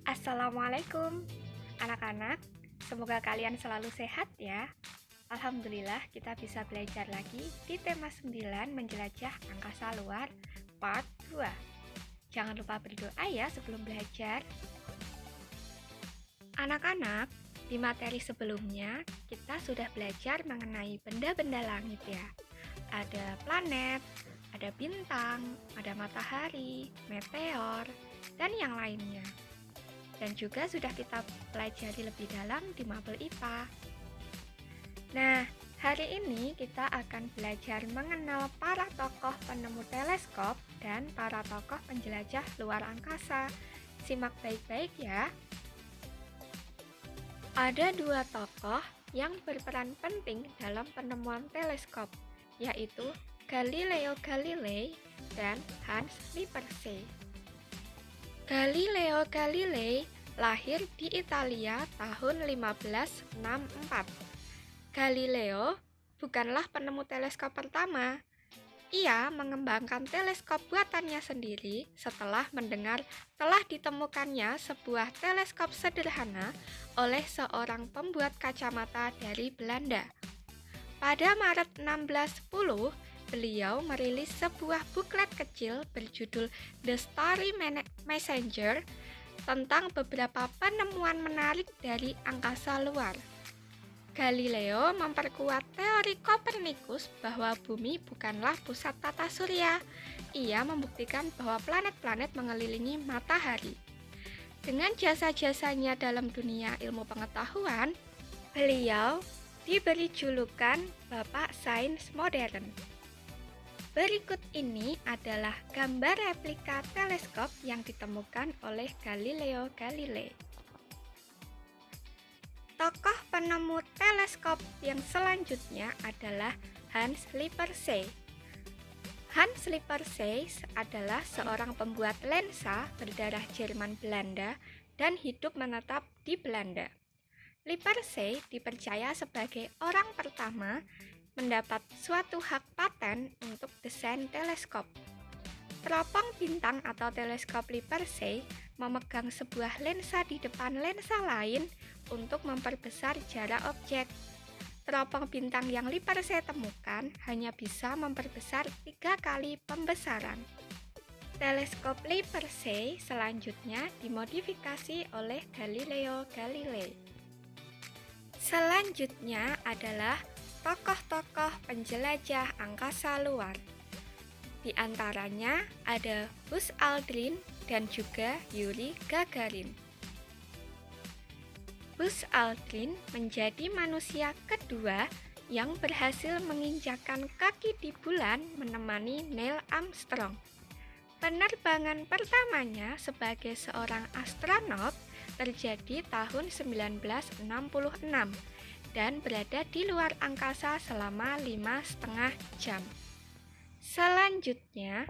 Assalamualaikum anak-anak, semoga kalian selalu sehat ya. Alhamdulillah kita bisa belajar lagi di tema 9 menjelajah angkasa luar part 2. Jangan lupa berdoa ya sebelum belajar. Anak-anak, di materi sebelumnya kita sudah belajar mengenai benda-benda langit ya. Ada planet, ada bintang, ada matahari, meteor, dan yang lainnya. Dan juga sudah kita pelajari lebih dalam di mapel IPA. Nah, hari ini kita akan belajar mengenal para tokoh penemu teleskop dan para tokoh penjelajah luar angkasa. Simak baik-baik ya. Ada dua tokoh yang berperan penting dalam penemuan teleskop, yaitu Galileo Galilei dan Hans Lippershey. Galileo Galilei lahir di Italia tahun 1564. Galileo bukanlah penemu teleskop pertama. Ia mengembangkan teleskop buatannya sendiri setelah mendengar telah ditemukannya sebuah teleskop sederhana oleh seorang pembuat kacamata dari Belanda. Pada Maret 1610, beliau merilis sebuah buklet kecil berjudul The Starry Messenger tentang beberapa penemuan menarik dari angkasa luar. Galileo memperkuat teori Kopernikus bahwa bumi bukanlah pusat tata surya. Ia membuktikan bahwa planet-planet mengelilingi matahari. Dengan jasa-jasanya dalam dunia ilmu pengetahuan, beliau diberi julukan Bapak Sains Modern. Berikut ini adalah gambar replika teleskop yang ditemukan oleh Galileo Galilei. Tokoh penemu teleskop yang selanjutnya adalah Hans Lippershey. Hans Lippershey adalah seorang pembuat lensa berdarah Jerman Belanda dan hidup menetap di Belanda. Lippershey dipercaya sebagai orang pertama mendapat suatu hak paten untuk desain teleskop. Teropong bintang atau teleskop Lippershey memegang sebuah lensa di depan lensa lain untuk memperbesar jarak objek. Teropong bintang yang Lippershey temukan hanya bisa memperbesar 3 kali pembesaran. Teleskop Lippershey selanjutnya dimodifikasi oleh Galileo Galilei. Selanjutnya adalah tokoh-tokoh penjelajah angkasa luar. Di antaranya ada Buzz Aldrin dan juga Yuri Gagarin. Buzz Aldrin menjadi manusia kedua yang berhasil menginjakkan kaki di bulan menemani Neil Armstrong. Penerbangan pertamanya sebagai seorang astronot terjadi tahun 1966 dan berada di luar angkasa selama 5,5 jam. Selanjutnya,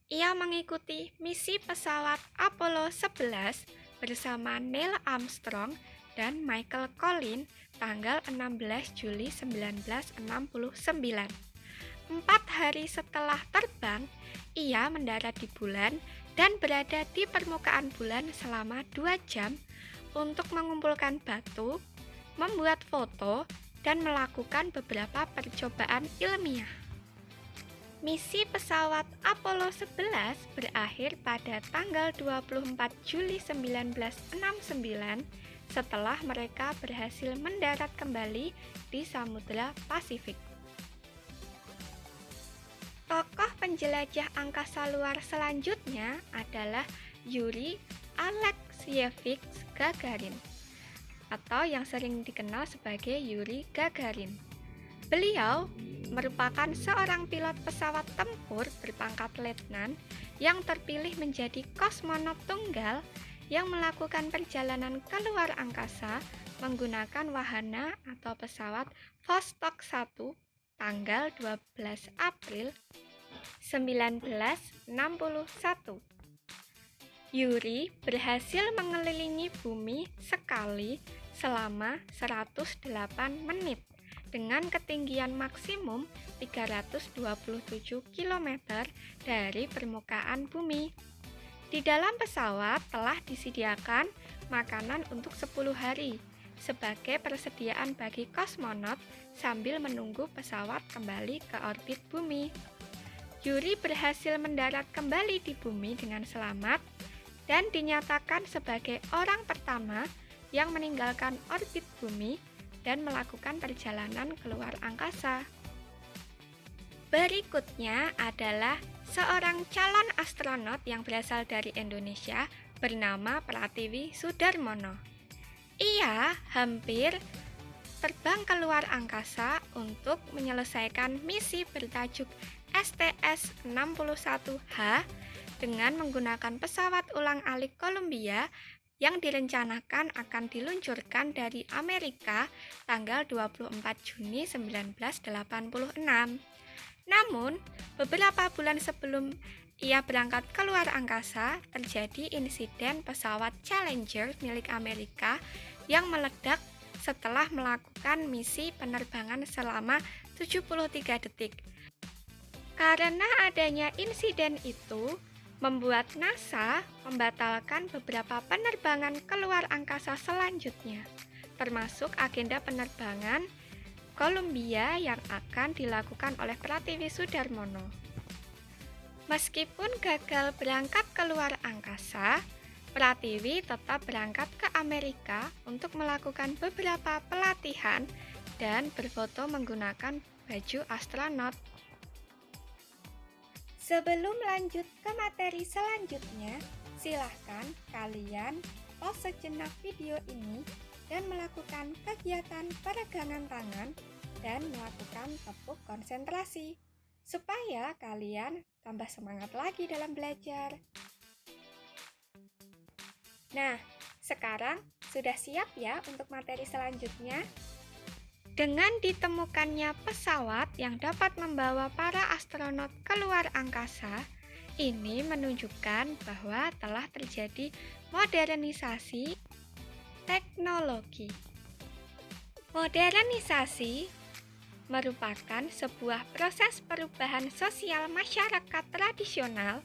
ia mengikuti misi pesawat Apollo 11 bersama Neil Armstrong dan Michael Collins tanggal 16 Juli 1969. 4 hari setelah terbang, ia mendarat di bulan dan berada di permukaan bulan selama 2 jam untuk mengumpulkan batu, membuat foto, dan melakukan beberapa percobaan ilmiah. Misi pesawat Apollo 11 berakhir pada tanggal 24 Juli 1969 setelah mereka berhasil mendarat kembali di Samudra Pasifik. Tokoh penjelajah angkasa luar selanjutnya adalah Yuri Aleksyevich Gagarin, atau yang sering dikenal sebagai Yuri Gagarin. Beliau merupakan seorang pilot pesawat tempur berpangkat letnan yang terpilih menjadi kosmonot tunggal yang melakukan perjalanan ke luar angkasa menggunakan wahana atau pesawat Vostok 1 tanggal 12 April 1961. Yuri berhasil mengelilingi bumi sekali selama 108 menit dengan ketinggian maksimum 327 km dari permukaan bumi. Di dalam pesawat telah disediakan makanan untuk 10 hari sebagai persediaan bagi kosmonot sambil menunggu pesawat kembali ke orbit bumi. Yuri berhasil mendarat kembali di bumi dengan selamat dan dinyatakan sebagai orang pertama yang meninggalkan orbit bumi dan melakukan perjalanan keluar angkasa. Berikutnya adalah seorang calon astronot yang berasal dari Indonesia bernama Pratiwi Sudarmono. Ia hampir terbang keluar angkasa untuk menyelesaikan misi bertajuk STS-61H dengan menggunakan pesawat ulang-alik Columbia yang direncanakan akan diluncurkan dari Amerika tanggal 24 Juni 1986. Namun, beberapa bulan sebelum ia berangkat keluar angkasa, terjadi insiden pesawat Challenger milik Amerika yang meledak setelah melakukan misi penerbangan selama 73 detik. Karena adanya insiden itu, membuat NASA membatalkan beberapa penerbangan keluar angkasa selanjutnya, termasuk agenda penerbangan Columbia yang akan dilakukan oleh Pratiwi Sudarmono. Meskipun gagal berangkat keluar angkasa, Pratiwi tetap berangkat ke Amerika untuk melakukan beberapa pelatihan dan berfoto menggunakan baju astronot. Sebelum lanjut ke materi selanjutnya, silahkan kalian pause sejenak video ini dan melakukan kegiatan peregangan tangan dan melakukan tepuk konsentrasi supaya kalian tambah semangat lagi dalam belajar. Nah, sekarang sudah siap ya untuk materi selanjutnya? Dengan ditemukannya pesawat yang dapat membawa para astronot keluar angkasa, ini menunjukkan bahwa telah terjadi modernisasi teknologi. Modernisasi merupakan sebuah proses perubahan sosial masyarakat tradisional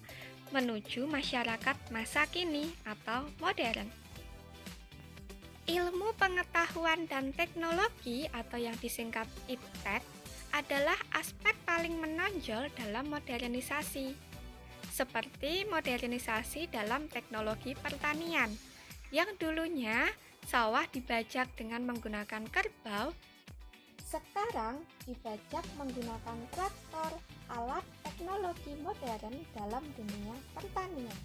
menuju masyarakat masa kini atau modern. Ilmu pengetahuan dan teknologi atau yang disingkat IPTEK adalah aspek paling menonjol dalam modernisasi, seperti modernisasi dalam teknologi pertanian, yang dulunya sawah dibajak dengan menggunakan kerbau, sekarang dibajak menggunakan traktor, alat teknologi modern dalam dunia pertanian.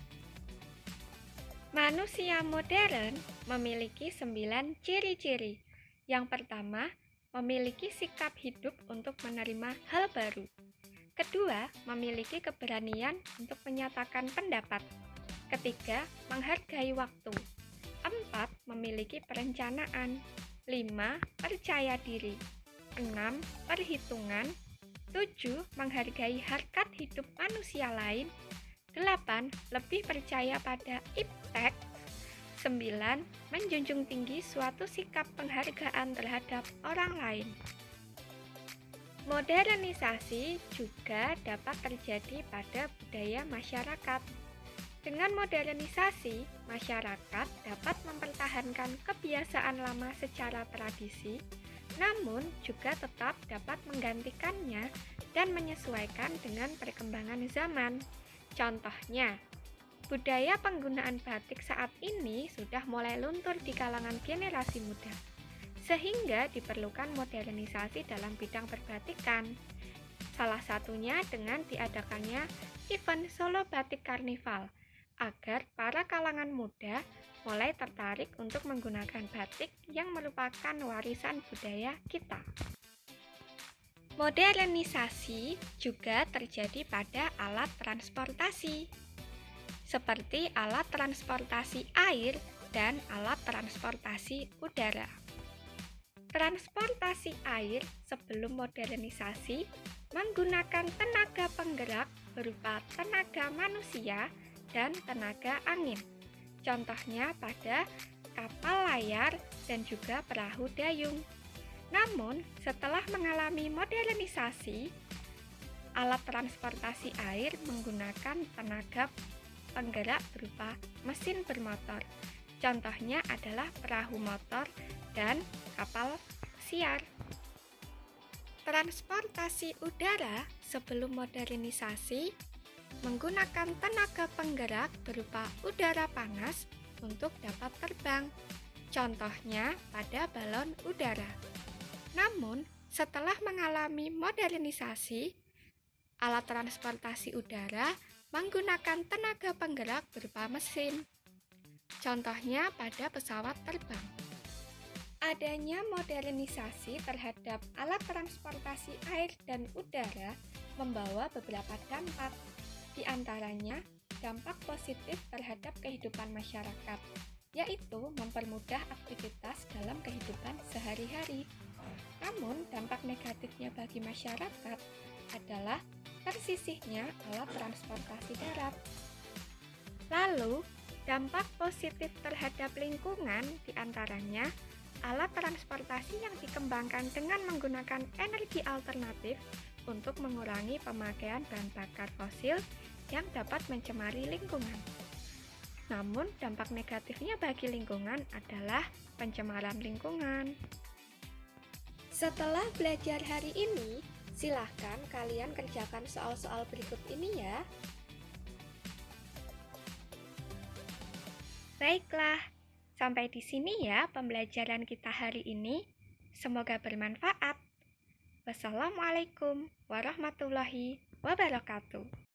Manusia modern memiliki 9 ciri-ciri. Yang pertama, memiliki sikap hidup untuk menerima hal baru. Kedua, memiliki keberanian untuk menyatakan pendapat. Ketiga, menghargai waktu. 4. Memiliki perencanaan. 5. Percaya diri. 6. Perhitungan. 7. Menghargai harkat hidup manusia lain. 8. Lebih percaya pada IPTEK. 9. Menjunjung tinggi suatu sikap penghargaan terhadap orang lain. Modernisasi juga dapat terjadi pada budaya masyarakat. Dengan modernisasi, masyarakat dapat mempertahankan kebiasaan lama secara tradisi, namun juga tetap dapat menggantikannya dan menyesuaikan dengan perkembangan zaman. Contohnya, budaya penggunaan batik saat ini sudah mulai luntur di kalangan generasi muda, sehingga diperlukan modernisasi dalam bidang perbatikan. Salah satunya dengan diadakannya event Solo Batik Karnival, agar para kalangan muda mulai tertarik untuk menggunakan batik yang merupakan warisan budaya kita. Modernisasi juga terjadi pada alat transportasi, seperti alat transportasi air dan alat transportasi udara. Transportasi air sebelum modernisasi menggunakan tenaga penggerak berupa tenaga manusia dan tenaga angin. Contohnya pada kapal layar dan juga perahu dayung. Namun, setelah mengalami modernisasi, alat transportasi air menggunakan tenaga penggerak berupa mesin bermotor. Contohnya adalah perahu motor dan kapal pesiar. Transportasi udara sebelum modernisasi menggunakan tenaga penggerak berupa udara panas untuk dapat terbang. Contohnya pada balon udara. Namun, setelah mengalami modernisasi, alat transportasi udara menggunakan tenaga penggerak berupa mesin. Contohnya pada pesawat terbang. Adanya modernisasi terhadap alat transportasi air dan udara membawa beberapa dampak. Di antaranya, dampak positif terhadap kehidupan masyarakat, yaitu mempermudah aktivitas dalam kehidupan sehari-hari. Namun, dampak negatifnya bagi masyarakat adalah tersisihnya alat transportasi darat. Lalu, dampak positif terhadap lingkungan diantaranya alat transportasi yang dikembangkan dengan menggunakan energi alternatif untuk mengurangi pemakaian bahan bakar fosil yang dapat mencemari lingkungan. Namun, dampak negatifnya bagi lingkungan adalah pencemaran lingkungan. Setelah belajar hari ini, silahkan kalian kerjakan soal-soal berikut ini ya. Baiklah, sampai di sini ya pembelajaran kita hari ini. Semoga bermanfaat. Wassalamualaikum warahmatullahi wabarakatuh.